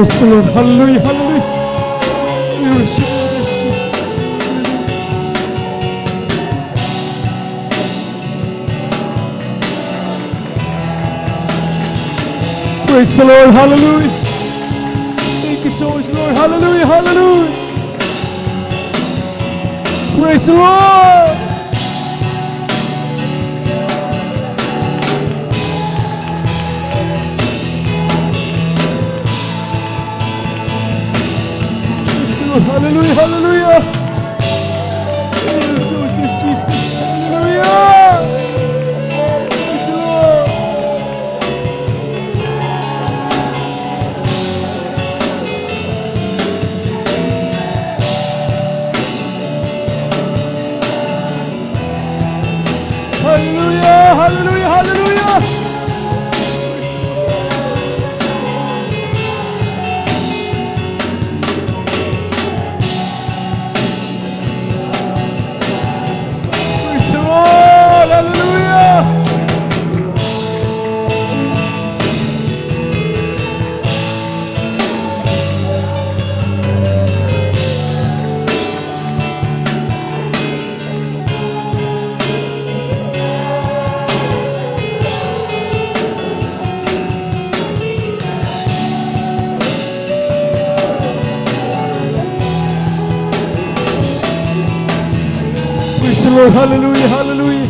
Praise the Lord. Hallelujah, hallelujah. We worship you, yes, Jesus. Praise the Lord, hallelujah. Thank you so much, Lord. Hallelujah, hallelujah. Praise the Lord. Praise the Lord, hallelujah, hallelujah. Thank you so much, Jesus. Hallelujah. Praise the Lord. Hallelujah, hallelujah, hallelujah. Praise the Lord, hallelujah. Praise the Lord, hallelujah, hallelujah.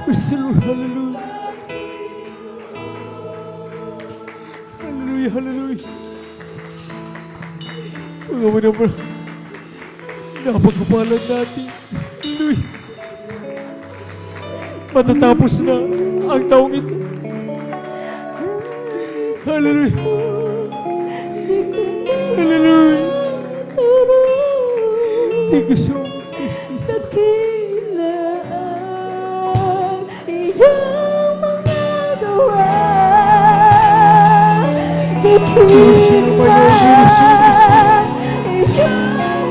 Praise the Lord, hallelujah. Hallelujah, hallelujah. Mga manamang napagkapalan natin. Hallelujah. Matatapos na ang taong ito. Hallelujah. Hallelujah. Thank you so much, Jesus.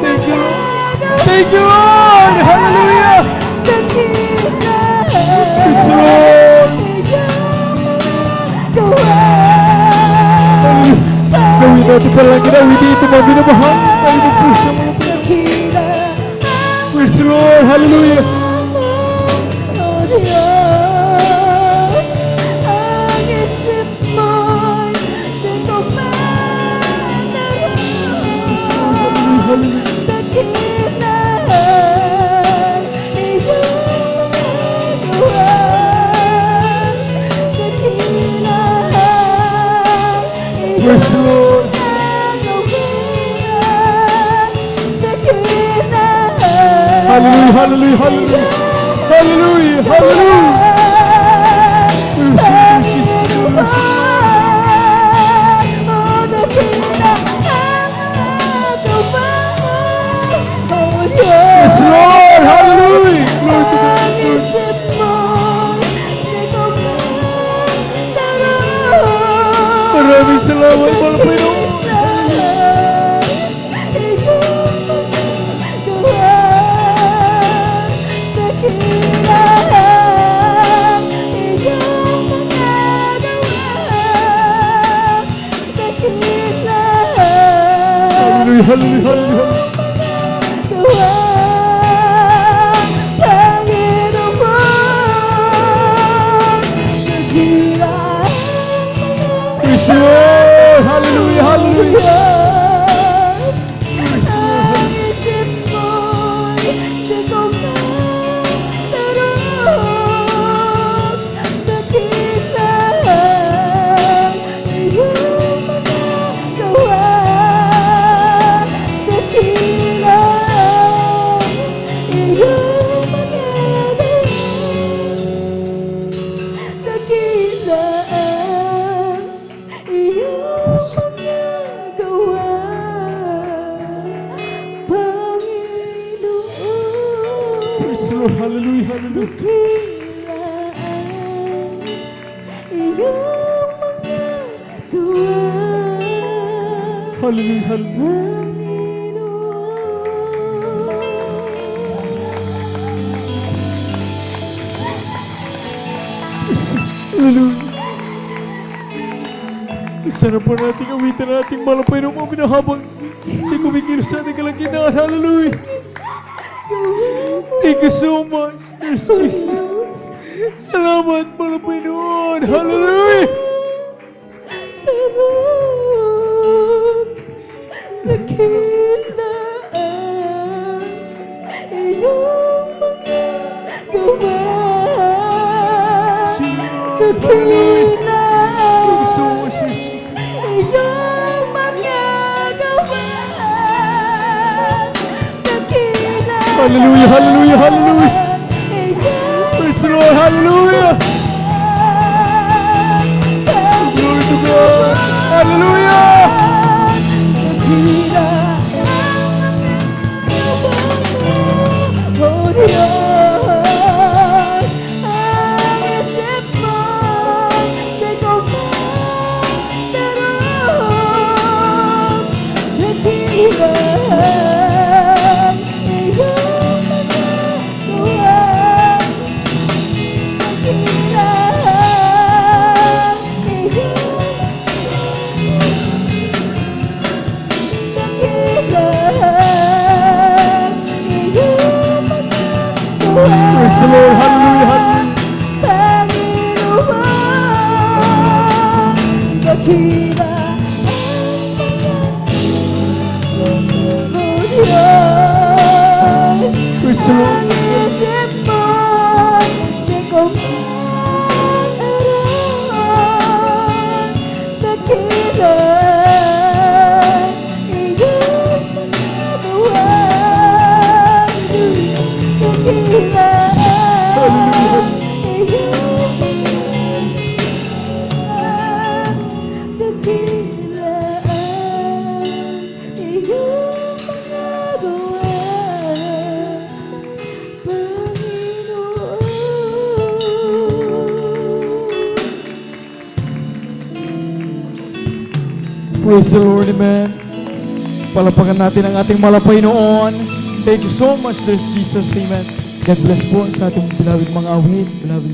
Thank you, Lord. Thank you, Lord. Hallelujah. Praise the Lord. Gawin natin palang ginawi dito mga binamahal. Panginoon po siya mga pinag. Praise the Lord. Hallelujah. Praise the Lord. Hallelujah, hallelujah, hallelujah. Hallelujah, hallelujah. Worship you, Jesus. Yes, Lord, hallelujah. Glory to God. Maraming salamat, mga Panginoon. Hallelujah, hallelujah, hallelujah. Praise the Lord, hallelujah, hallelujah. Praise the Lord, hallelujah, hallelujah. Hallelujah, hallelujah. Hallelujah. Sana po natin awitan natin malapay ng mga minahabang siya kumikilos sa ating kalangkinaan. Hallelujah. Thank you so much. Yes, Jesus. Salamat malapay noon. Hallelujah. Pero nakilaan iyong mga gawa. Hallelujah. Thank you so much, Jesus. Iyong mga gawa. Nakilaan Hallelujah, hallelujah, hallelujah. iyong Praise the Lord, hallelujah. Glory to God. Hallelujah. Oh Diyos, ang isip mo, di ko magdarong. Nakilang iyong mga gawa. Nakilang Praise the Lord, hallelujah, hallelujah. Panginoon, dakila ang Diyos. Praise the Lord. Ang isip mo, di ko maaram. Dakila iyong mga gawa. Dakila Hallelujah. iyong dakila iyong mga gawa, Panginoon. Praise the Lord, amen. Palapakan natin ang ating malapay noon. Thank you so much, Lord Jesus, amen. God bless po sa ating beloved mga awit, beloved